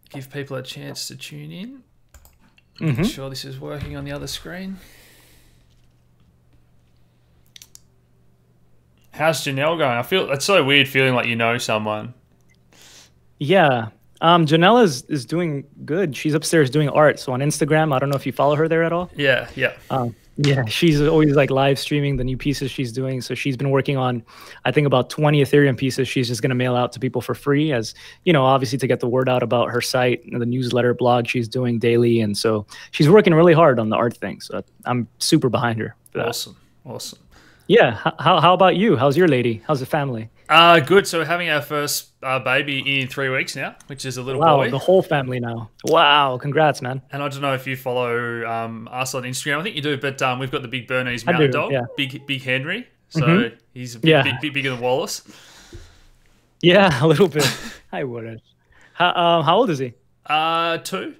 give people a chance to tune in. Mm-hmm. Make sure this is working on the other screen. How's Janelle going? I feel it's so weird feeling like you know someone. Yeah. Janelle is doing good. She's upstairs doing art. So on Instagram, I don't know if you follow her there at all. Yeah, yeah. Yeah, she's always like live streaming the new pieces she's doing. So she's been working on, I think, about 20 Ethereum pieces she's just going to mail out to people for free, as, you know, obviously to get the word out about her site and the newsletter blog she's doing daily. And so she's working really hard on the art thing. So I'm super behind her for that. Awesome. Awesome. Yeah. How about you? How's your lady? How's the family? Good. So we're having our first baby in 3 weeks now, which is a little Wow, boy. the whole family now. Wow, congrats, man. And I don't know if you follow us on Instagram. I think you do, but we've got the big Bernese mountain dog, yeah. big Henry. So he's a bit bigger than Wallace. Yeah, a little bit. Hi, Wallace. How old is he? 2.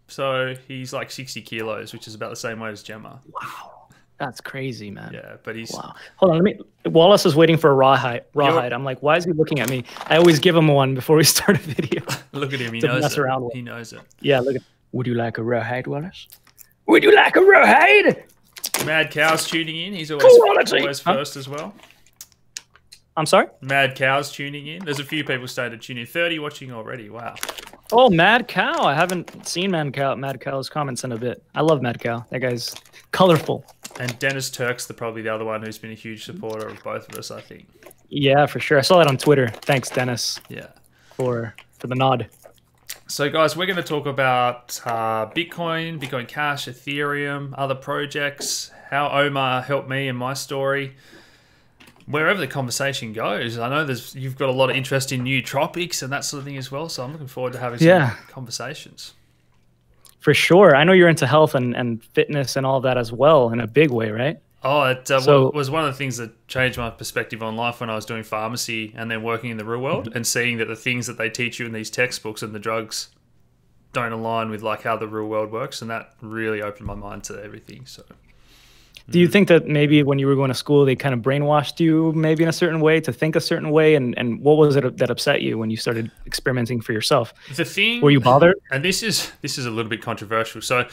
So he's like 60 kilos, which is about the same weight as Gemma. Wow. That's crazy, man. Yeah, but he's... Wow. Hold on, Wallace is waiting for a rawhide. I'm like, why is he looking at me? I always give him one before we start a video. Look at him, he knows it. Around with. He knows it. Yeah, look at... Would you like a rawhide, Wallace? Would you like a rawhide? Mad Cow's tuning in. He's always first as well. I'm sorry? Mad Cow's tuning in. There's a few people started tuning in. 30 watching already. Wow. Oh, Mad Cow. I haven't seen Mad Cow's comments in a bit. I love Mad Cow. That guy's colorful. And Dennis Turk's probably the other one who's been a huge supporter of both of us, I think. Yeah, for sure. I saw that on Twitter. Thanks, Dennis. Yeah. For the nod. So, guys, we're going to talk about Bitcoin Cash, Ethereum, other projects, how Omar helped me in my story. Wherever the conversation goes, I know you've got a lot of interest in new tropics and that sort of thing as well. So I'm looking forward to having some conversations. For sure. I know you're into health and fitness and all that as well in a big way, right? Oh, it was one of the things that changed my perspective on life when I was doing pharmacy and then working in the real world and seeing that the things that they teach you in these textbooks and the drugs don't align with like how the real world works. And that really opened my mind to everything. So. Do you think that maybe when you were going to school, they kind of brainwashed you maybe in a certain way to think a certain way? And what was it that upset you when you started experimenting for yourself? The thing... Were you bothered? And this is a little bit controversial. So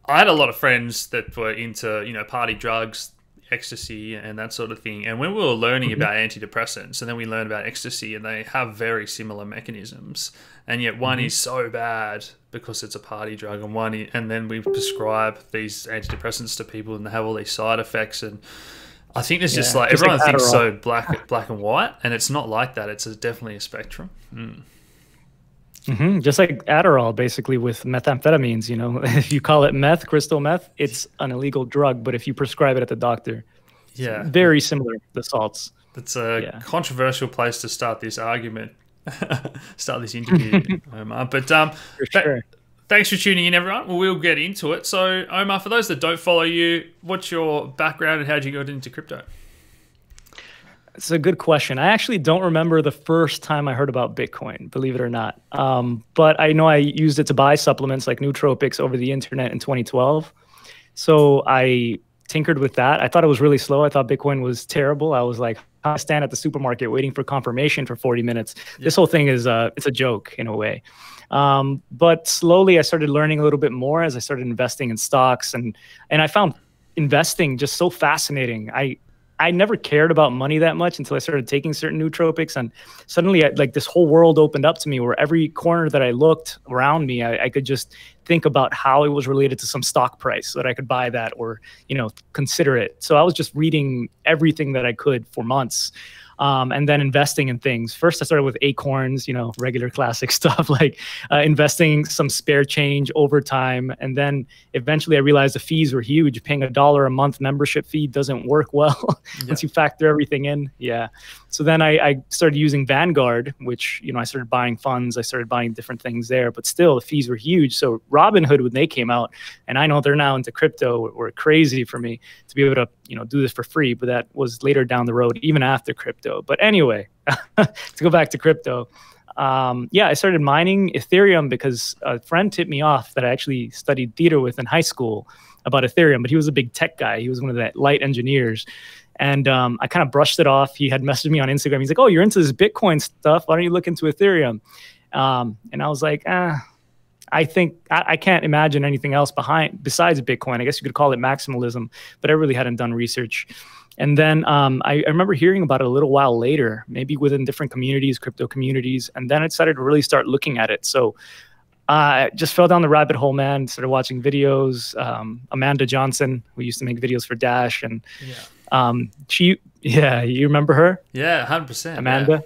I had a lot of friends that were into, party drugs, ecstasy and that sort of thing. And when we were learning about antidepressants and then we learned about ecstasy and they have very similar mechanisms. And yet one is so bad because it's a party drug and then we prescribe these antidepressants to people and they have all these side effects. And I think there's just like everyone thinks so black and white, and it's not like that. It's definitely a spectrum. Just like Adderall, basically with methamphetamines, if you call it meth, crystal meth, it's an illegal drug. But if you prescribe it at the doctor, it's very similar, the salts. It's a controversial place to start this argument, start this interview, Omar. But for sure. Thanks for tuning in, everyone. We'll get into it. So, Omar, for those that don't follow you, what's your background and how did you get into crypto? It's a good question. I actually don't remember the first time I heard about Bitcoin, believe it or not. But I know I used it to buy supplements like nootropics over the internet in 2012. So I tinkered with that. I thought it was really slow. I thought Bitcoin was terrible. I was like, I stand at the supermarket waiting for confirmation for 40 minutes. Yeah. This whole thing is it's a joke in a way. But slowly I started learning a little bit more as I started investing in stocks. And I found investing just so fascinating. I never cared about money that much until I started taking certain nootropics, and suddenly like this whole world opened up to me where every corner that I looked around me, I could just think about how it was related to some stock price so that I could buy that or, consider it. So I was just reading everything that I could for months. And then investing in things. First, I started with Acorns, regular classic stuff like investing some spare change over time. And then eventually I realized the fees were huge. Paying $1 a month membership fee doesn't work well once you factor everything in. Yeah. So then I started using Vanguard, which, I started buying funds. I started buying different things there, but still the fees were huge. So Robinhood, when they came out, and I know they're now into crypto, were crazy for me to be able to, do this for free. But that was later down the road, even after crypto. But anyway, to go back to crypto, I started mining Ethereum because a friend tipped me off that I actually studied theater with in high school about Ethereum, but he was a big tech guy. He was one of the light engineers. And I kind of brushed it off. He had messaged me on Instagram. He's like, oh, you're into this Bitcoin stuff. Why don't you look into Ethereum? And I was like, I think I can't imagine anything else besides Bitcoin. I guess you could call it maximalism, but I really hadn't done research. And then I remember hearing about it a little while later, maybe within different communities, crypto communities. And then I decided to really start looking at it. So I just fell down the rabbit hole, man. Started watching videos. Amanda Johnson, who used to make videos for Dash. And you remember her? Yeah, 100%. Amanda?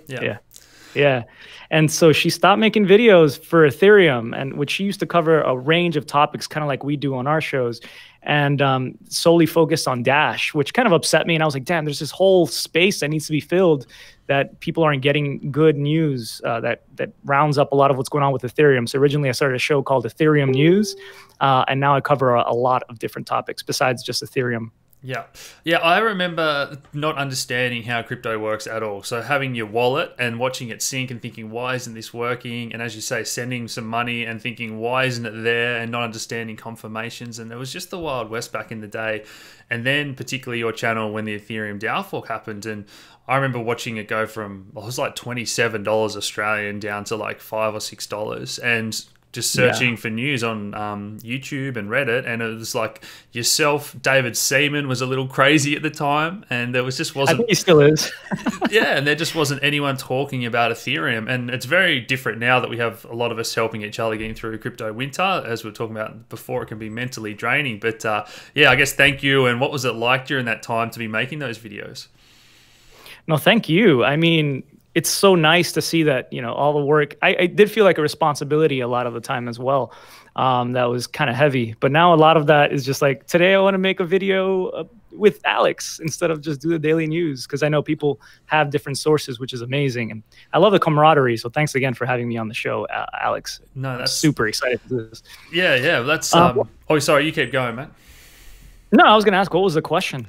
Yeah. And so she stopped making videos for Ethereum, and which she used to cover a range of topics, kind of like we do on our shows, and solely focused on Dash, which kind of upset me. And I was like, damn, there's this whole space that needs to be filled that people aren't getting good news that rounds up a lot of what's going on with Ethereum. So originally I started a show called Ethereum News, and now I cover a lot of different topics besides just Ethereum. Yeah, I remember not understanding how crypto works at all. So having your wallet and watching it sink and thinking, why isn't this working? And as you say, sending some money and thinking, why isn't it there? And not understanding confirmations. And it was just the Wild West back in the day. And then particularly your channel when the Ethereum DAO fork happened. And I remember watching it go from, it was like $27 Australian down to like $5 or $6. And just searching for news on YouTube and Reddit, and it was like yourself, David Seaman was a little crazy at the time, and there was just wasn't. I think he still is. Yeah, and there just wasn't anyone talking about Ethereum, and it's very different now that we have a lot of us helping each other getting through crypto winter. As we were talking about before, it can be mentally draining, but yeah, I guess thank you. And what was it like during that time to be making those videos? No, thank you. I mean, it's so nice to see that, you know, all the work. I did feel like a responsibility a lot of the time as well. That was kind of heavy. But now a lot of that is just like, today I want to make a video with Alex instead of just do the daily news, because I know people have different sources, which is amazing. And I love the camaraderie. So thanks again for having me on the show, Alex. No, that's super excited to do this. Yeah. That's oh, sorry, you keep going, man. No, I was going to ask, what was the question?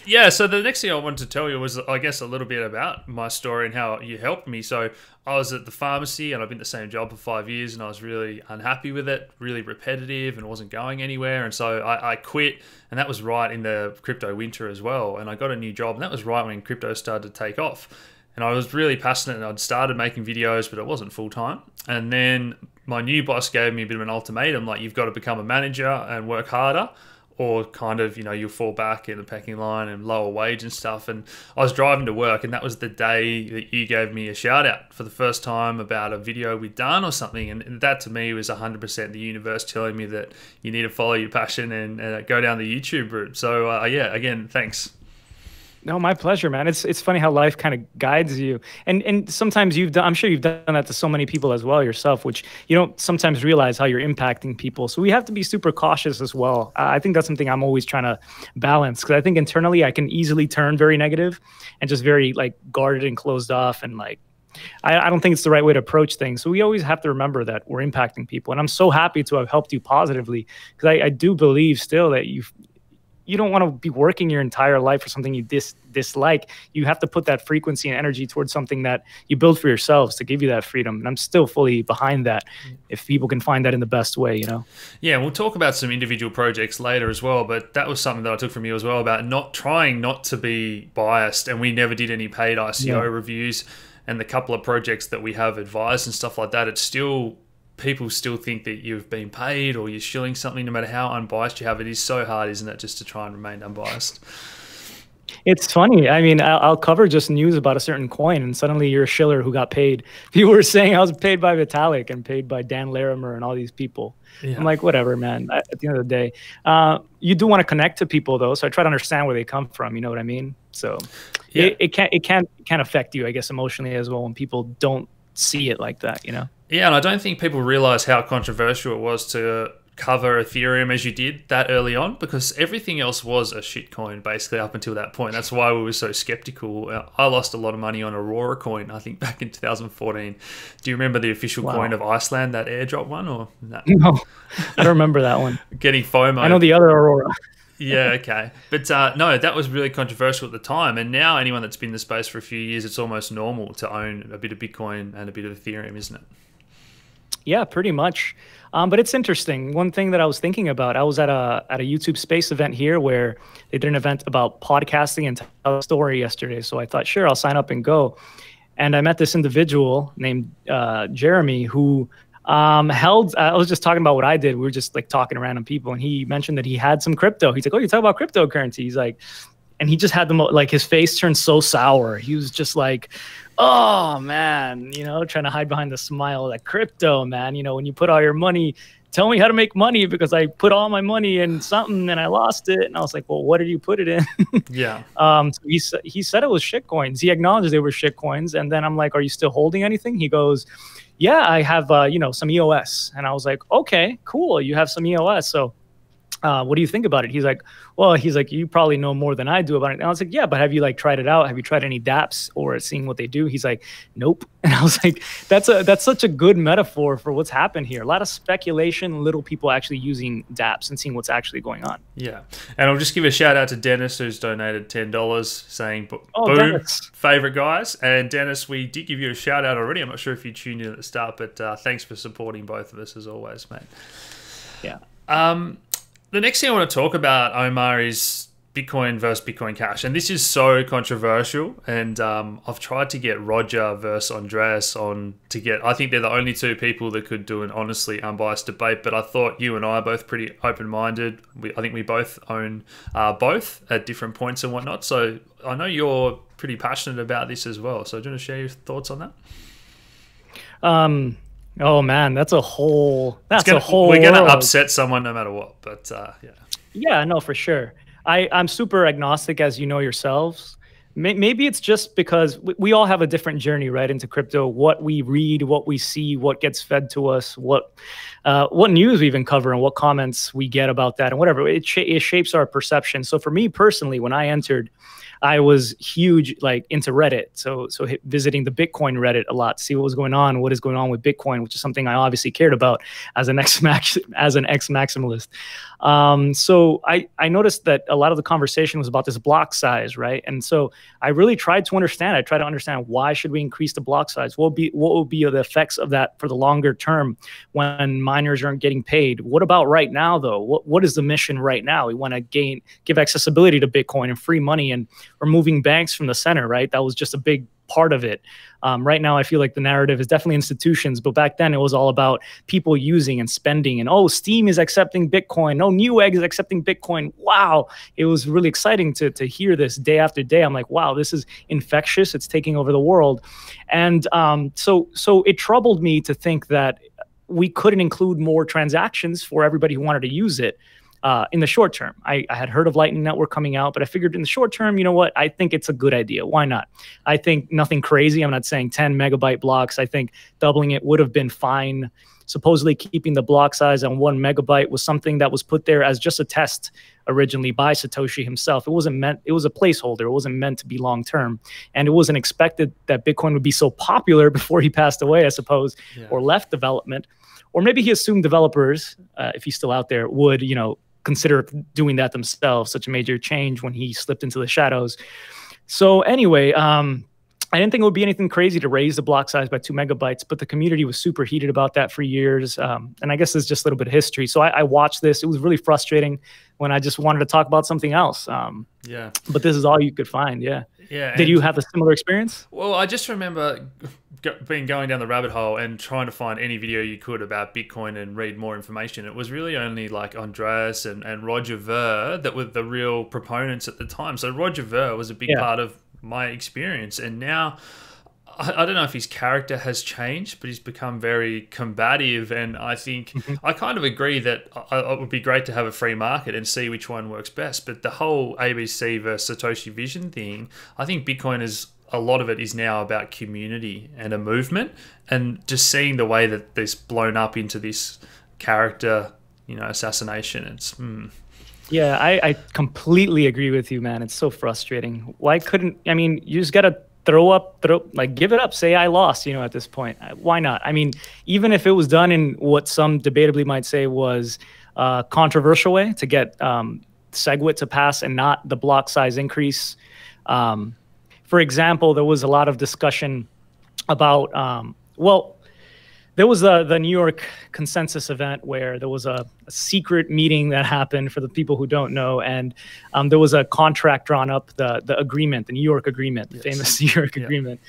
Yeah, so the next thing I wanted to tell you was, I guess, a little bit about my story and how you helped me. So I was at the pharmacy, and I've been the same job for 5 years, and I was really unhappy with it, really repetitive, and wasn't going anywhere. And so I quit, and that was right in the crypto winter as well. And I got a new job, and that was right when crypto started to take off. And I was really passionate, and I'd started making videos, but it wasn't full-time. And then my new boss gave me a bit of an ultimatum, like, you've got to become a manager and work harder, or kind of, you know, you'll fall back in the pecking line and lower wage and stuff. And I was driving to work, and that was the day that you gave me a shout out for the first time about a video we'd done or something. And that to me was 100% the universe telling me that you need to follow your passion and go down the YouTube route. So yeah, again, thanks. No, my pleasure, man. It's funny how life kind of guides you, and sometimes I'm sure you've done that to so many people as well yourself, which you don't sometimes realize how you're impacting people. So we have to be super cautious as well. I think that's something I'm always trying to balance, because I think internally I can easily turn very negative and just very like guarded and closed off, and like I don't think it's the right way to approach things. So we always have to remember that we're impacting people, and I'm so happy to have helped you positively, because I do believe still that you don't want to be working your entire life for something you dislike. You have to put that frequency and energy towards something that you build for yourselves to give you that freedom. And I'm still fully behind that, if people can find that in the best way, you know? Yeah, we'll talk about some individual projects later as well, but that was something that I took from you as well, about not to be biased. And we never did any paid ICO reviews, and the couple of projects that we have advised and stuff like that, it's still, people still think that you've been paid or you're shilling something, no matter how unbiased you have. It is so hard, isn't it, just to try and remain unbiased? It's funny. I mean, I'll cover just news about a certain coin, and suddenly you're a shiller who got paid. People were saying I was paid by Vitalik and paid by Dan Larimer and all these people. Yeah. I'm like, whatever, man. At the end of the day, you do want to connect to people, though, so I try to understand where they come from. You know what I mean? So yeah. it can affect you, I guess, emotionally as well when people don't see it like that, you know? Yeah, and I don't think people realize how controversial it was to cover Ethereum as you did that early on, because everything else was a shitcoin basically up until that point. That's why we were so skeptical. I lost a lot of money on Aurora coin, I think, back in 2014. Do you remember the official coin of Iceland, that airdrop one, or no? No, I don't remember that one. Getting FOMO. I know the other Aurora. Yeah, okay. But no, that was really controversial at the time. And now anyone that's been in the space for a few years, it's almost normal to own a bit of Bitcoin and a bit of Ethereum, isn't it? Yeah, pretty much. But it's interesting. One thing that I was thinking about, I was at a YouTube Space event here where they did an event about podcasting and tell a story yesterday. So I thought, sure, I'll sign up and go. And I met this individual named Jeremy, who Held, I was just talking about what I did. We were just like talking to random people, and he mentioned that he had some crypto. He's like, "Oh, you talk about cryptocurrency?" He's like, and he just had the like his face turned so sour. He was just like, "Oh man, you know," trying to hide behind the smile. Like, crypto, man. You know, when you put all your money, tell me how to make money, because I put all my money in something and I lost it. And I was like, well, what did you put it in? Yeah. So he said it was shit coins. He acknowledged they were shit coins. And then I'm like, are you still holding anything? He goes, yeah, I have, you know, some EOS. And I was like, okay, cool. You have some EOS. So what do you think about it? He's like, well, you probably know more than I do about it. And I was like, yeah, but have you like tried it out? Have you tried any dApps or seeing what they do? He's like, nope. And I was like, that's such a good metaphor for what's happened here. A lot of speculation, little people actually using dApps and seeing what's actually going on. Yeah. And I'll just give a shout out to Dennis, who's donated $10 saying, oh, boom, Dennis. favorite guys. And Dennis, we did give you a shout out already. I'm not sure if you tuned in at the start, but thanks for supporting both of us as always, mate. Yeah. The next thing I want to talk about, Omar, is Bitcoin versus Bitcoin Cash. And this is so controversial. And I've tried to get Roger versus Andreas on to get, I think they're the only two people that could do an honestly unbiased debate. But I thought you and I are both pretty open-minded. I think we both own both at different points and whatnot. So I know you're pretty passionate about this as well. So do you want to share your thoughts on that? Oh man, that's a whole. We're gonna upset someone no matter what. But yeah. Yeah, no, for sure. I'm super agnostic, as you know yourselves. Maybe it's just because we all have a different journey, right, into crypto. What we read, what we see, what gets fed to us, what news we even cover, and what comments we get about that, and whatever. It shapes our perception. So for me personally, when I entered, I was huge, like, into Reddit. So visiting the Bitcoin Reddit a lot, see what was going on, what is going on with Bitcoin, which is something I obviously cared about as an ex-maximalist. So I noticed that a lot of the conversation was about this block size, right? And so I really tried to understand. I tried to understand, why should we increase the block size? What will be the effects of that for the longer term when miners aren't getting paid? What about right now, though? What is the mission right now? We want to give accessibility to Bitcoin and free money and removing banks from the center, right? That was just a big part of it. Right now, I feel like the narrative is definitely institutions, but back then it was all about people using and spending. And oh, Steam is accepting Bitcoin. Oh, Newegg is accepting Bitcoin. Wow, it was really exciting to hear this day after day. I'm like, wow, this is infectious. It's taking over the world, and so it troubled me to think that we couldn't include more transactions for everybody who wanted to use it. In the short term, I had heard of Lightning Network coming out, but I figured in the short term, you know what? I think it's a good idea. Why not? I think nothing crazy. I'm not saying 10 megabyte blocks. I think doubling it would have been fine. Supposedly keeping the block size on 1 megabyte was something that was put there as just a test originally by Satoshi himself. It was a placeholder. It wasn't meant to be long term. And it wasn't expected that Bitcoin would be so popular before he passed away, I suppose, or left development. Or maybe he assumed developers, if he's still out there, would, consider doing that themselves, such a major change when he slipped into the shadows. So anyway, I didn't think it would be anything crazy to raise the block size by 2 megabytes, but the community was super heated about that for years. And I guess it's just a little bit of history. So I watched this. It was really frustrating when I just wanted to talk about something else. But this is all you could find. Yeah. Did you have a similar experience? Well, I just remember going down the rabbit hole and trying to find any video you could about Bitcoin and read more information. It was really only like Andreas and Roger Ver that were the real proponents at the time. So Roger Ver was a big part of my experience. And now, I don't know if his character has changed, but he's become very combative. And I think I kind of agree that it would be great to have a free market and see which one works best. But the whole ABC versus Satoshi Vision thing, I think Bitcoin is, a lot of it is now about community and a movement, and just seeing the way that this blown up into this character, assassination. It's Yeah, I completely agree with you, man. It's so frustrating. Why couldn't, you just got to give it up, say I lost, at this point. Why not? Even if it was done in what some debatably might say was a controversial way to get SegWit to pass and not the block size increase. For example, there was a lot of discussion about, there was the New York consensus event where there was a secret meeting that happened, for the people who don't know, and there was a contract drawn up, the agreement, the New York agreement, the famous New York agreement.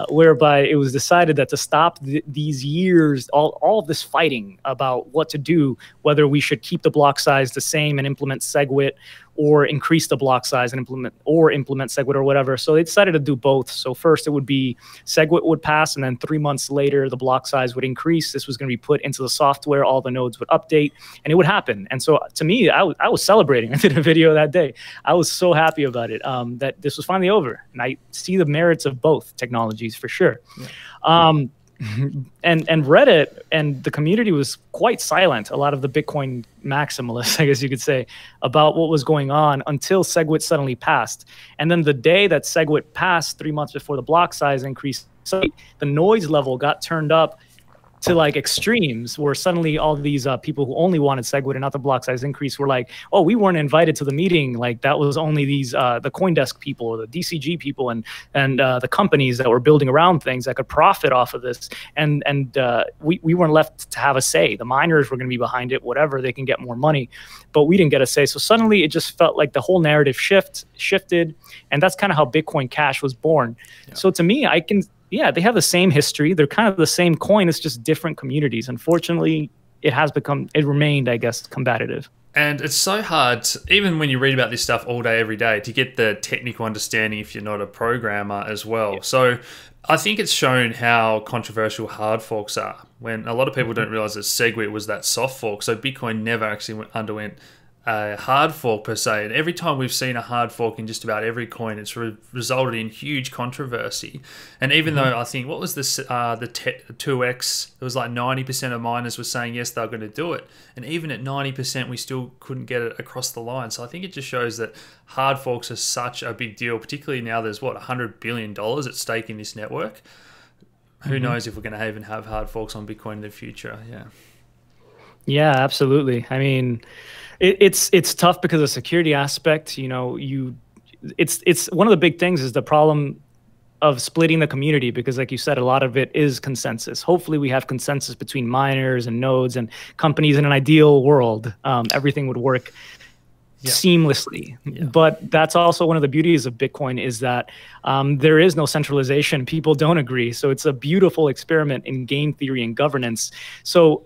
whereby it was decided that to stop these years, all of this fighting about what to do, whether we should keep the block size the same and implement SegWit, or increase the block size and implement SegWit or whatever. So they decided to do both. So first it would be SegWit would pass, and then 3 months later the block size would increase. This was going to be put into the software. All the nodes would update, and it would happen. And so to me, I was celebrating. I did a video that day. I was so happy about it, that this was finally over. And I see the merits of both technologies for sure. Yeah. And Reddit and the community was quite silent, a lot of the Bitcoin maximalists, I guess you could say, about what was going on until SegWit suddenly passed. And then the day that SegWit passed, 3 months before the block size increased, so the noise level got turned up to like extremes, where suddenly all these people who only wanted SegWit and not the block size increase were like, oh, we weren't invited to the meeting. Like that was only these the CoinDesk people or the DCG people and the companies that were building around things that could profit off of this. And we weren't left to have a say. The miners were going to be behind it, whatever, they can get more money, but we didn't get a say. So suddenly it just felt like the whole narrative shifted, and that's kind of how Bitcoin Cash was born. Yeah. So to me, yeah, they have the same history. They're kind of the same coin. It's just different communities. Unfortunately, it remained, I guess, combative. And it's so hard, even when you read about this stuff all day, every day, to get the technical understanding if you're not a programmer as well. Yeah. So I think it's shown how controversial hard forks are, when a lot of people don't realize that SegWit was that soft fork. So Bitcoin never actually underwent a hard fork per se, and every time we've seen a hard fork in just about every coin, it's resulted in huge controversy. And even though I think, what was this, the 2x, it was like 90% of miners were saying yes, they're going to do it, and even at 90% we still couldn't get it across the line. So I think it just shows that hard forks are such a big deal, particularly now there's what, $100 billion at stake in this network. Who knows if we're going to even have hard forks on Bitcoin in the future. Yeah, absolutely. I mean, it's tough because of the security aspect. You know, it's one of the big things is the problem of splitting the community, because like you said, a lot of it is consensus. Hopefully we have consensus between miners and nodes and companies. In an ideal world, everything would work seamlessly. Yeah. But that's also one of the beauties of Bitcoin, is that there is no centralization. People don't agree. So it's a beautiful experiment in game theory and governance. So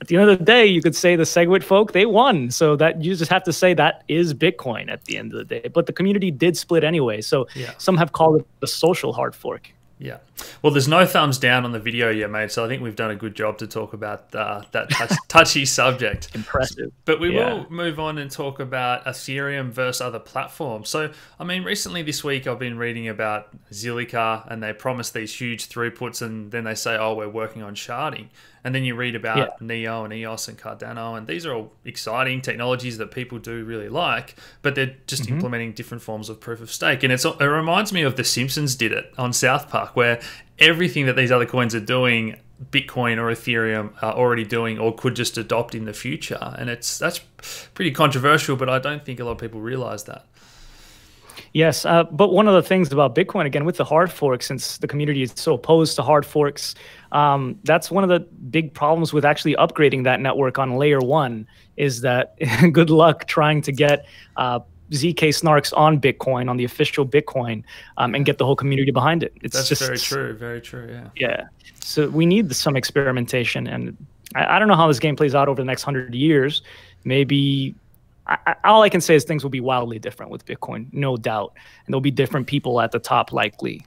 at the end of the day, you could say the SegWit folk, they won. So that you just have to say that is Bitcoin at the end of the day. But the community did split anyway. So some have called it the social hard fork. Yeah. Well, there's no thumbs down on the video yet, mate. So I think we've done a good job to talk about that touchy subject. Impressive. But we will move on and talk about Ethereum versus other platforms. So, I mean, recently this week I've been reading about Zilliqa, and they promise these huge throughputs, and then they say, oh, we're working on sharding. And then you read about Neo and EOS and Cardano, and these are all exciting technologies that people do really like, but they're just implementing different forms of proof of stake. And it reminds me of The Simpsons did it on South Park, where everything that these other coins are doing, Bitcoin or Ethereum are already doing or could just adopt in the future. And that's pretty controversial, but I don't think a lot of people realize that. Yes, but one of the things about Bitcoin, again, with the hard fork, since the community is so opposed to hard forks, that's one of the big problems with actually upgrading that network on layer 1, is that good luck trying to get ZK snarks on Bitcoin, on the official Bitcoin, and get the whole community behind it. That's just very true, very true, yeah. Yeah, so we need some experimentation, and I don't know how this game plays out over the next 100 years. Maybe... all I can say is things will be wildly different with Bitcoin, no doubt. And there'll be different people at the top, likely.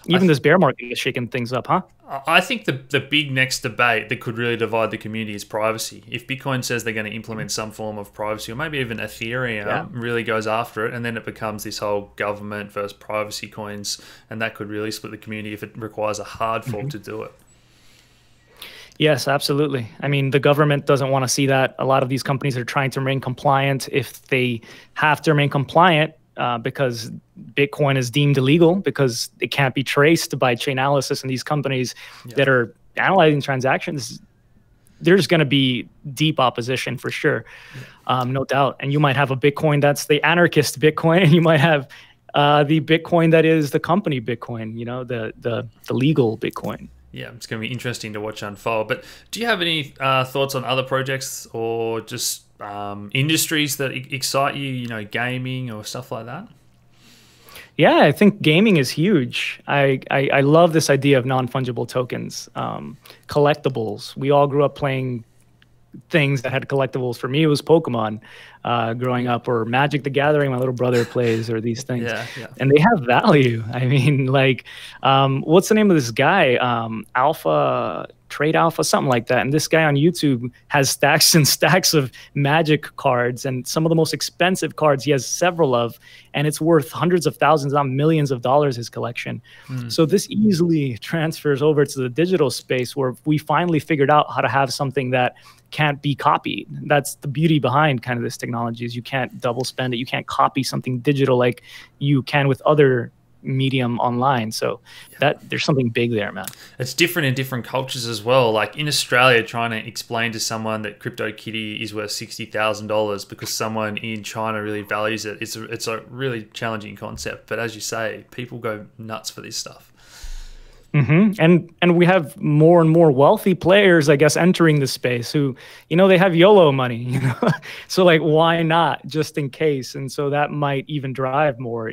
Even this bear market is shaking things up, huh? I think the big next debate that could really divide the community is privacy. If Bitcoin says they're going to implement some form of privacy, or maybe even Ethereum really goes after it, and then it becomes this whole government versus privacy coins, and that could really split the community if it requires a hard fork to do it. Yes, absolutely. I mean, the government doesn't want to see that. A lot of these companies are trying to remain compliant. If they have to remain compliant because Bitcoin is deemed illegal, because it can't be traced by Chainalysis and these companies that are analyzing transactions, there's going to be deep opposition for sure, no doubt. And you might have a Bitcoin that's the anarchist Bitcoin, and you might have the Bitcoin that is the company Bitcoin, you know, the legal Bitcoin. Yeah, it's going to be interesting to watch unfold. But do you have any thoughts on other projects or just industries that excite you, you know, gaming or stuff like that? Yeah, I think gaming is huge. I love this idea of non-fungible tokens, collectibles. We all grew up playing things that had collectibles. For me, it was Pokemon growing up, or Magic the Gathering. My little brother plays, or these things, Yeah, yeah. and they have value. I mean, like, what's the name of this guy? Alpha Trade Alpha, something like that. And this guy on YouTube has stacks and stacks of Magic cards, and some of the most expensive cards he has several of, and it's worth hundreds of thousands, not millions of dollars, his collection. So this easily transfers over to the digital space, where we finally figured out how to have something that can't be copied. That's the beauty behind kind of this technology, is you can't double spend it. You can't copy something digital like you can with other medium online. So that there's something big there, man. It's different in different cultures as well. Like in Australia, trying to explain to someone that CryptoKitty is worth $60,000 because someone in China really values it, it's a really challenging concept. But as you say, people go nuts for this stuff. And we have more and more wealthy players, I guess, entering the space who, they have YOLO money, so like, why not, just in case? And so that might even drive more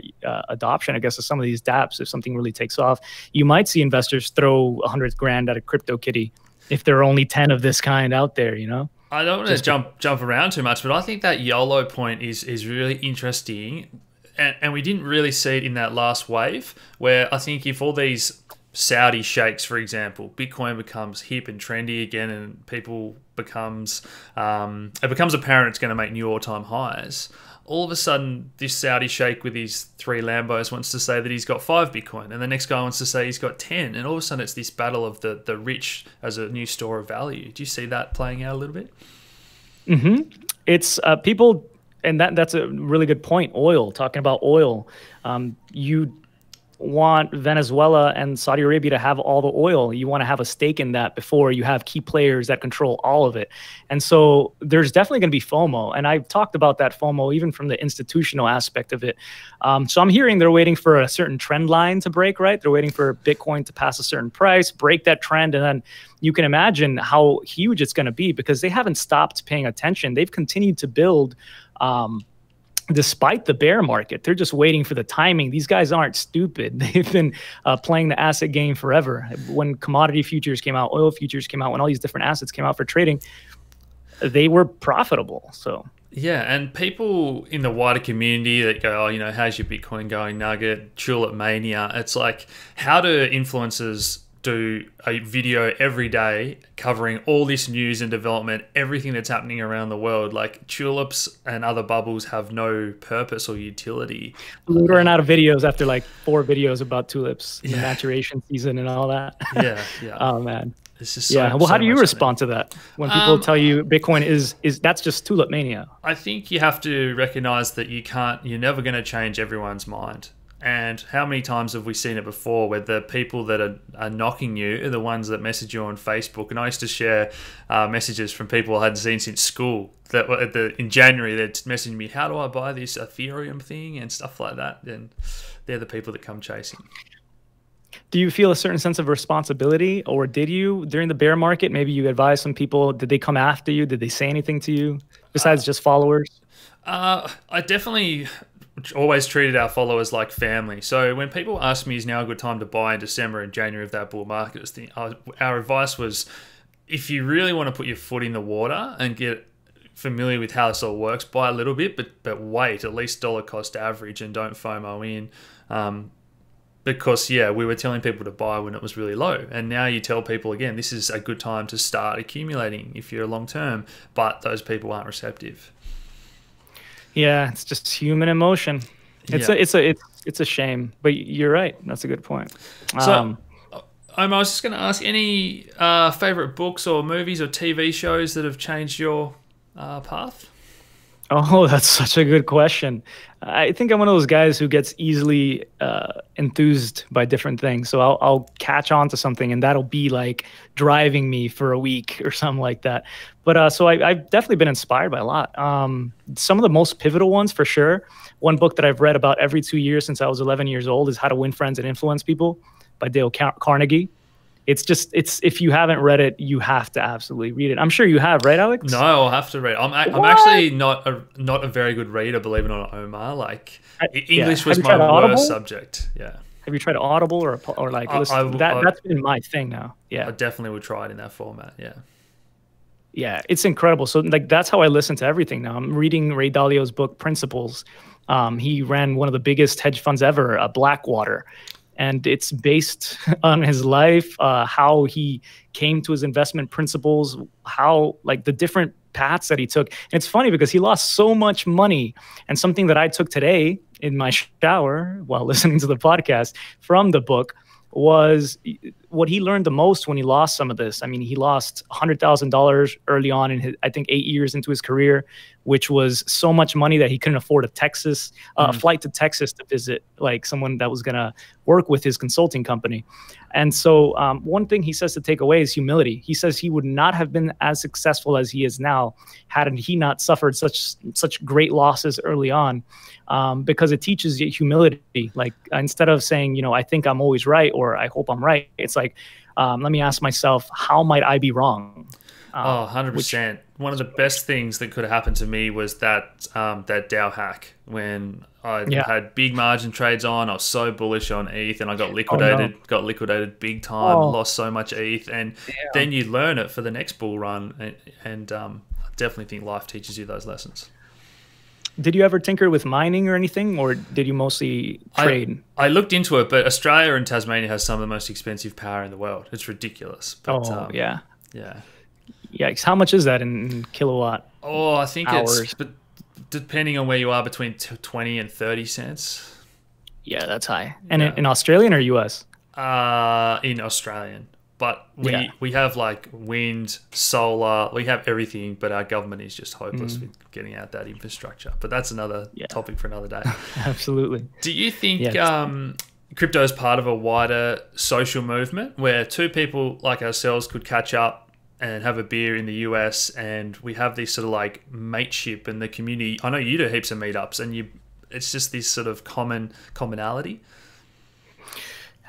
adoption, I guess, of some of these dApps. If something really takes off, you might see investors throw 100 grand at a CryptoKitty if there are only 10 of this kind out there, I don't want to jump around too much, but I think that YOLO point is really interesting. And we didn't really see it in that last wave, where I think if all these Saudi sheikhs, for example, Bitcoin becomes hip and trendy again, and it becomes apparent it's going to make new all-time highs. All of a sudden, this Saudi sheikh with his 3 Lambos wants to say that he's got 5 Bitcoin, and the next guy wants to say he's got 10, and all of a sudden it's this battle of the rich as a new store of value. Do you see that playing out a little bit? It's people, and that's a really good point. Oil, talking about oil, you want Venezuela and Saudi Arabia to have all the oil. You want to have a stake in that before you have key players that control all of it. And so there's definitely going to be FOMO. And I've talked about that FOMO even from the institutional aspect of it. So I'm hearing they're waiting for a certain trend line to break, right? They're waiting for Bitcoin to pass a certain price, break that trend, and then you can imagine how huge it's going to be, because they haven't stopped paying attention. They've continued to build despite the bear market. They're just waiting for the timing. These guys aren't stupid. They've been playing the asset game forever. When commodity futures came out, oil futures came out, when all these different assets came out for trading, they were profitable. So yeah, and people in the wider community that go, how's your Bitcoin going, Nugget, Tulip Mania? It's like, how do influencers do a video every day covering all this news and development, everything that's happening around the world? Like, tulips and other bubbles have no purpose or utility. We ran out of videos after like 4 videos about tulips, the maturation season and all that. Yeah. Oh man. It's just well, how do you respond to that when people tell you Bitcoin is that's just tulip mania? I think you have to recognize that you're never going to change everyone's mind. And how many times have we seen it before, where the people that are knocking you are the ones that message you on Facebook? And I used to share messages from people I hadn't seen since school that were in January. They'd message me, how do I buy this Ethereum thing and stuff like that? And they're the people that come chasing. Do you feel a certain sense of responsibility, or did you during the bear market? Maybe you advised some people. Did they come after you? Did they say anything to you besides just followers? I definitely always treated our followers like family. So when people ask me, is now a good time to buy in December and January of that bull market, our advice was, if you really want to put your foot in the water and get familiar with how this all works, buy a little bit, but wait, at least dollar cost average, and don't FOMO in. Because, we were telling people to buy when it was really low. And now you tell people, again, this is a good time to start accumulating if you're long term, but those people aren't receptive. Yeah, it's just human emotion. It's a shame, but you're right. That's a good point. So, I was just going to ask, any favorite books or movies or TV shows that have changed your path? Oh, that's such a good question. I think I'm one of those guys who gets easily enthused by different things. So I'll catch on to something, and that'll be like driving me for a week or something like that. But so I've definitely been inspired by a lot. Some of the most pivotal ones, for sure. One book that I've read about every 2 years since I was 11 years old is How to Win Friends and Influence People by Dale Carnegie. it's if you haven't read it, you have to absolutely read it. I'm sure you have, right, Alex? No, I'll have to read. I'm actually not a very good reader, believe it or not, Omar. Like English was my worst subject. Yeah. Have you tried Audible or like that's been my thing now? Yeah. I definitely would try it in that format. Yeah. Yeah, it's incredible. So like that's how I listen to everything now. I'm reading Ray Dalio's book Principles. He ran one of the biggest hedge funds ever, Blackwater, and it's based on his life, how he came to his investment principles, how like the different paths that he took. And it's funny because he lost so much money. And something that I took today in my shower while listening to the podcast from the book was what he learned the most when he lost some of this. I mean, he lost $100,000 early on in his, I think 8 years into his career, which was so much money that he couldn't afford a flight to Texas to visit like someone that was going to work with his consulting company. And so one thing he says to take away is humility. He says he would not have been as successful as he is now had he not suffered such great losses early on, because it teaches you humility. Like instead of saying, you know, I think I'm always right or I hope I'm right, it's like, let me ask myself, how might I be wrong? 100%. One of the best things that could have happened to me was that Dow hack when I had big margin trades on. I was so bullish on ETH and I got liquidated big time, lost so much ETH. And then you learn it for the next bull run. And I definitely think life teaches you those lessons. Did you ever tinker with mining or anything, or did you mostly trade? I looked into it, but Australia and Tasmania has some of the most expensive power in the world. It's ridiculous. But, yeah. Yikes. How much is that in kilowatt I think hours? It's, but depending on where you are, between 20 and 30 cents. Yeah, that's high. And in Australian or US? In Australian. But we have like wind, solar, we have everything, but our government is just hopeless with getting out that infrastructure. But that's another topic for another day. Absolutely. Do you think crypto is part of a wider social movement where two people like ourselves could catch up and have a beer in the US and we have this sort of like mateship in the community? I know you do heaps of meetups and it's just this sort of commonality.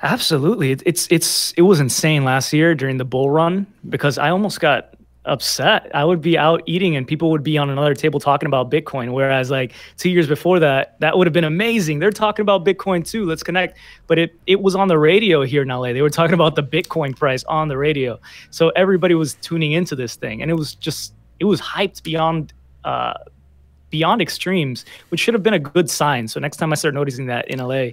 Absolutely. It was insane last year during the bull run because I almost got upset. I would be out eating and people would be on another table talking about Bitcoin. Whereas like 2 years before that would have been amazing. They're talking about Bitcoin too. Let's connect. But it was on the radio here in LA. They were talking about the Bitcoin price on the radio. So everybody was tuning into this thing. And it was hyped beyond extremes, which should have been a good sign. So next time I start noticing that in LA,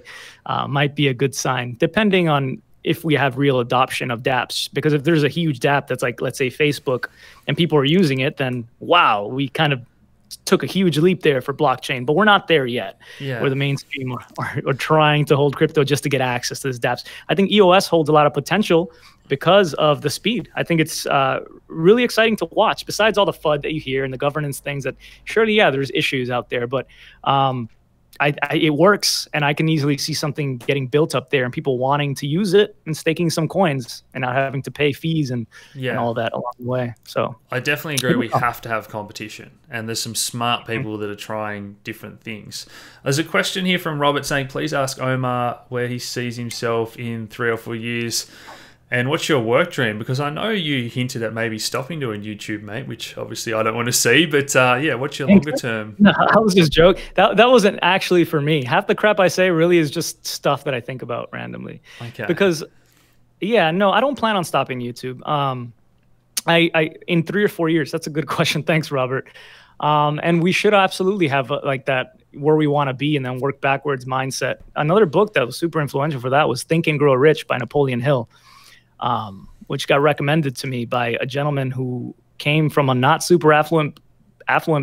might be a good sign, depending on if we have real adoption of dApps. Because if there's a huge dApp that's like, let's say Facebook, and people are using it, then wow, we kind of took a huge leap there for blockchain, but we're not there yet. Where the mainstream are trying to hold crypto just to get access to this dApps. I think EOS holds a lot of potential because of the speed. I think it's really exciting to watch. Besides all the FUD that you hear and the governance things that surely, there's issues out there, but it works, and I can easily see something getting built up there and people wanting to use it and staking some coins and not having to pay fees and all that along the way. So I definitely agree. We have to have competition, and there's some smart people that are trying different things. There's a question here from Robert saying, please ask Omar where he sees himself in 3 or 4 years. And what's your work dream? Because I know you hinted at maybe stopping doing YouTube, mate, which obviously I don't want to see. But what's your longer term? No, I was just joking. That wasn't actually for me. Half the crap I say really is just stuff that I think about randomly. Okay. Because, I don't plan on stopping YouTube. I in 3 or 4 years. That's a good question. Thanks, Robert. And we should absolutely have like that where we want to be and then work backwards mindset. Another book that was super influential for that was Think and Grow Rich by Napoleon Hill. Which got recommended to me by a gentleman who came from a not super affluent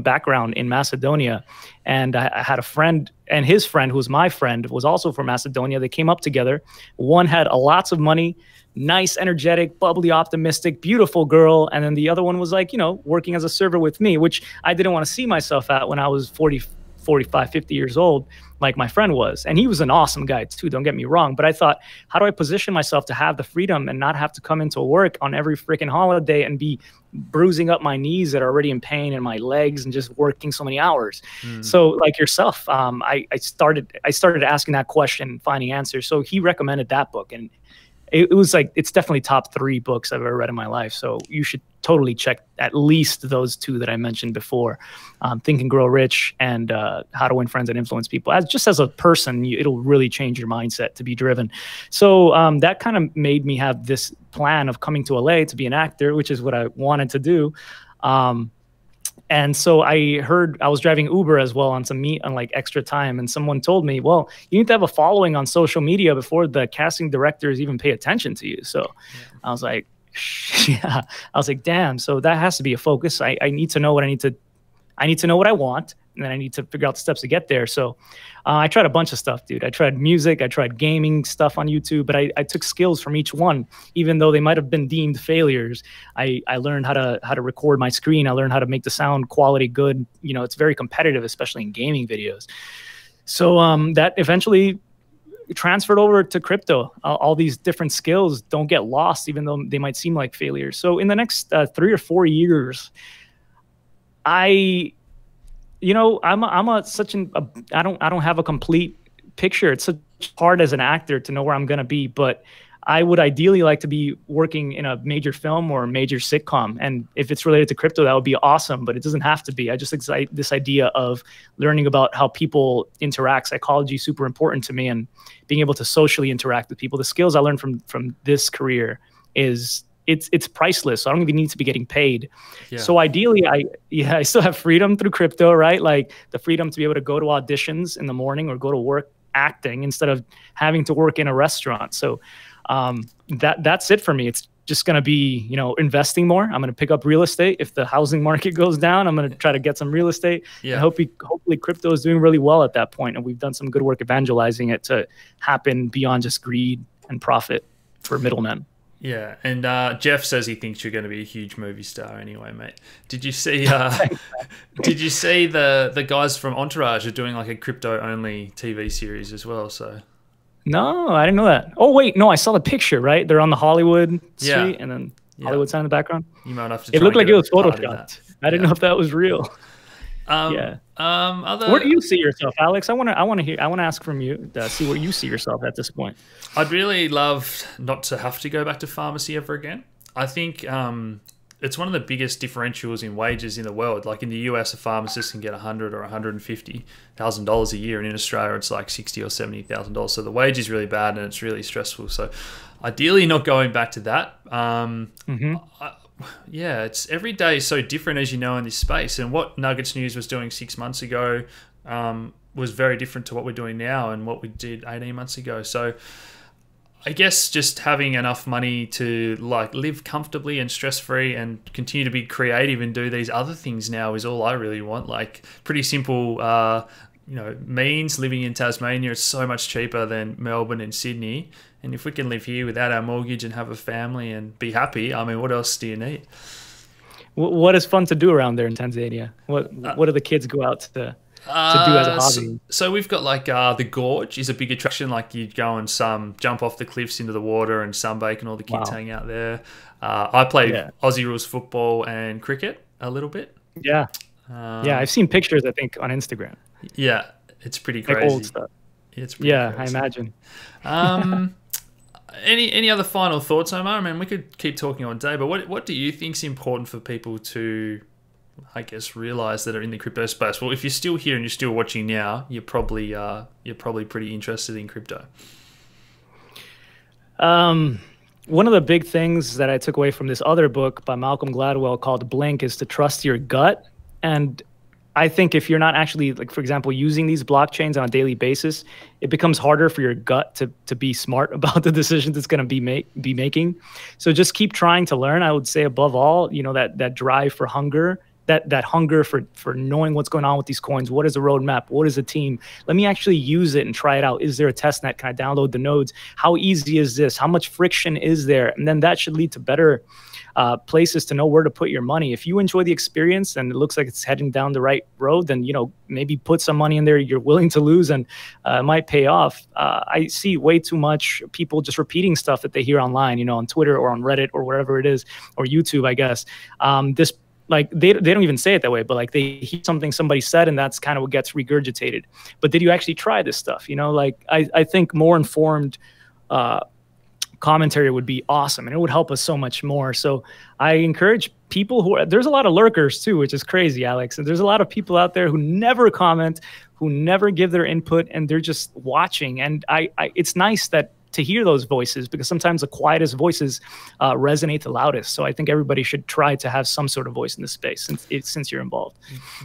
background in Macedonia. And I had a friend, and his friend, who was my friend, was also from Macedonia. They came up together. One had lots of money, nice, energetic, bubbly, optimistic, beautiful girl. And then the other one was like, working as a server with me, which I didn't want to see myself at when I was 40, 45, 50 years old, like my friend was. And he was an awesome guy too, don't get me wrong. But I thought, how do I position myself to have the freedom and not have to come into work on every freaking holiday and be bruising up my knees that are already in pain and my legs and just working so many hours? So like yourself, I started asking that question, finding answers. So he recommended that book. And it was like, it's definitely top 3 books I've ever read in my life. So you should totally check at least those 2 that I mentioned before, Think and Grow Rich and How to Win Friends and Influence People. Just as a person, it'll really change your mindset to be driven. So that kind of made me have this plan of coming to LA to be an actor, which is what I wanted to do. And so I was driving Uber as well on some like extra time. And someone told me, well, you need to have a following on social media before the casting directors even pay attention to you. So I was like, yeah, I was like, damn. So that has to be a focus. I need to know what I need to know what I want, and then I need to figure out the steps to get there. So I tried a bunch of stuff, dude. I tried music, I tried gaming stuff on YouTube, but I took skills from each one, even though they might have been deemed failures. I learned how to record my screen. I learned how to make the sound quality good. You know, it's very competitive, especially in gaming videos. So that eventually transferred over to crypto. All these different skills don't get lost, even though they might seem like failures. So in the next 3 or 4 years, I don't have a complete picture. It's so hard as an actor to know where I'm going to be, but I would ideally like to be working in a major film or a major sitcom. And if it's related to crypto, that would be awesome, but it doesn't have to be. I just excite this idea of learning about how people interact. Psychology is super important to me, and being able to socially interact with people. The skills I learned from this career it's priceless. So I don't even need to be getting paid. Yeah. So ideally, I still have freedom through crypto, right? Like the freedom to be able to go to auditions in the morning or go to work acting instead of having to work in a restaurant. So that's it for me. It's just going to be, investing more. I'm going to pick up real estate. If the housing market goes down, I'm going to try to get some real estate. Yeah. And hopefully crypto is doing really well at that point. And we've done some good work evangelizing it to happen beyond just greed and profit for middlemen. Yeah, and Jeff says he thinks you're going to be a huge movie star anyway, mate. Did you see? Did you see the guys from Entourage are doing like a crypto only TV series as well? So. No, I didn't know that. Oh wait, no, I saw the picture. Right, they're on the Hollywood street, and then Hollywood sign in the background. You might have to. It looked like it was photoshopped. I didn't know if that was real. Where do you see yourself, Alex? I want to ask from you, see where you see yourself at this point. I'd really love not to have to go back to pharmacy ever again. I think it's one of the biggest differentials in wages in the world. Like in the US, a pharmacist can get $100,000 or $150,000 a year, and in Australia, it's like $60,000 or $70,000. So the wage is really bad and it's really stressful. So ideally, not going back to that. Yeah, it's every day is so different, as you know, in this space. And what Nuggets News was doing 6 months ago was very different to what we're doing now and what we did 18 months ago. So I guess just having enough money to like live comfortably and stress-free and continue to be creative and do these other things now is all I really want. Like pretty simple, means living in Tasmania. It's so much cheaper than Melbourne and Sydney. And if we can live here without our mortgage and have a family and be happy, I mean, what else do you need? What is fun to do around there in Tanzania? What do the kids go out to do as a hobby? So we've got like the gorge is a big attraction. Like you'd go and jump off the cliffs into the water and sunbake, and all the kids hang out there. I play Aussie rules football and cricket a little bit. Yeah, I've seen pictures, I think, on Instagram. Yeah, it's pretty crazy. Like old stuff. It's pretty crazy. I imagine. Any other final thoughts, Omar? I mean, we could keep talking all day, but what do you think is important for people to, I guess, realize that are in the crypto space? Well, if you're still here and you're still watching now, you're probably pretty interested in crypto. One of the big things that I took away from this other book by Malcolm Gladwell called Blink is to trust your gut. And I think if you're not actually, like, for example, using these blockchains on a daily basis, it becomes harder for your gut to be smart about the decisions it's going to be making. So just keep trying to learn. I would say above all, that drive for hunger, that hunger for knowing what's going on with these coins. What is a roadmap? What is a team? Let me actually use it and try it out. Is there a test net? Can I download the nodes? How easy is this? How much friction is there? And then that should lead to better places to know where to put your money. If you enjoy the experience and it looks like it's heading down the right road, then maybe put some money in there you're willing to lose, and it might pay off. I see way too much people just repeating stuff that they hear online, on Twitter or on Reddit or wherever it is, or YouTube, I guess. Like they don't even say it that way, but like they hear something somebody said, and that's kind of what gets regurgitated. But did you actually try this stuff? I think more informed commentary would be awesome, and it would help us so much more. So I encourage people there's a lot of lurkers too, which is crazy, Alex. And there's a lot of people out there who never comment, who never give their input, and they're just watching. And it's nice to hear those voices, because sometimes the quietest voices resonate the loudest. So I think everybody should try to have some sort of voice in this space since you're involved.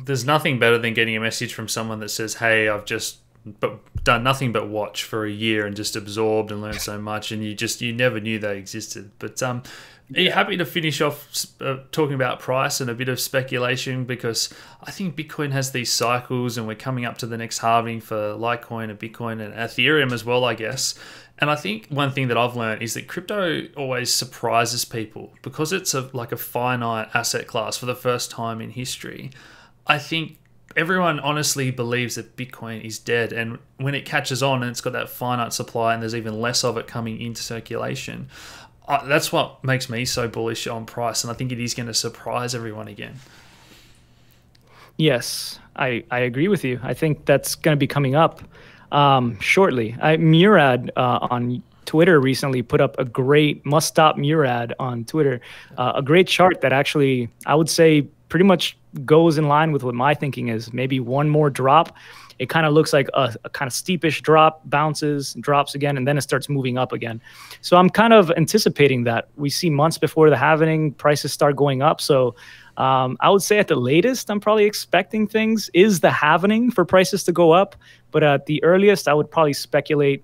There's nothing better than getting a message from someone that says, hey, I've just done nothing but watch for a year and just absorbed and learned so much, and you never knew they existed. But are you happy to finish off talking about price and a bit of speculation? Because I think Bitcoin has these cycles, and we're coming up to the next halving for Litecoin and Bitcoin and Ethereum as well, I guess. And I think one thing that I've learned is that crypto always surprises people because it's like a finite asset class for the first time in history. I think everyone honestly believes that Bitcoin is dead, and when it catches on and it's got that finite supply and there's even less of it coming into circulation, that's what makes me so bullish on price, and I think it is going to surprise everyone again. Yes, I agree with you. I think that's going to be coming up shortly. Murad on Twitter recently put up a great must-stop Murad on Twitter, a great chart that actually I would say pretty much goes in line with what my thinking is. Maybe one more drop. It kind of looks like a kind of steepish drop, bounces, drops again, and then it starts moving up again. So I'm kind of anticipating that. We see months before the halving, prices start going up. So I would say at the latest, I'm probably expecting things is the halving for prices to go up. But at the earliest, I would probably speculate,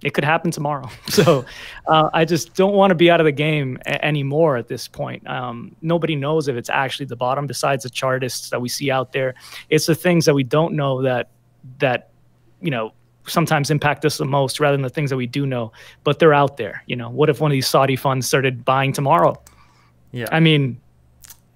it could happen tomorrow. So I just don't want to be out of the game anymore at this point. Nobody knows if it's actually the bottom besides the chartists that we see out there. It's the things that we don't know that sometimes impact us the most rather than the things that we do know, but they're out there. What if one of these Saudi funds started buying tomorrow? Yeah. I mean,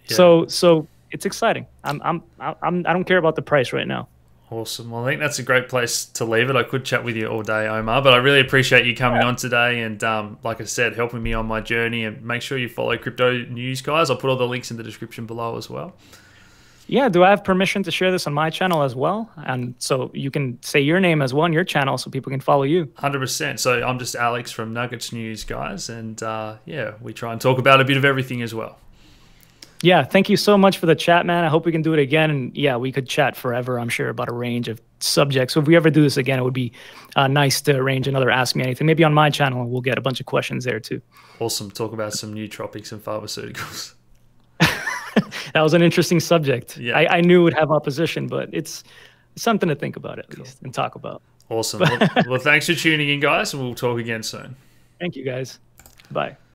yeah. So it's exciting. I don't care about the price right now. Awesome. Well, I think that's a great place to leave it. I could chat with you all day, Omar, but I really appreciate you coming on today and, like I said, helping me on my journey. And make sure you follow Crypto News, guys. I'll put all the links in the description below as well. Yeah, do I have permission to share this on my channel as well? And so you can say your name as well on your channel so people can follow you. 100%. So I'm just Alex from Nuggets News, guys. And yeah, we try and talk about a bit of everything as well. Yeah, thank you so much for the chat, man. I hope we can do it again. And yeah, we could chat forever, I'm sure, about a range of subjects. So if we ever do this again, it would be nice to arrange another Ask Me Anything. Maybe on my channel, we'll get a bunch of questions there too. Awesome. Talk about some nootropics and pharmaceuticals. That was an interesting subject. Yeah. I knew it would have opposition, but it's something to think about at least and talk about. Awesome. Well, thanks for tuning in, guys, and we'll talk again soon. Thank you, guys. Bye.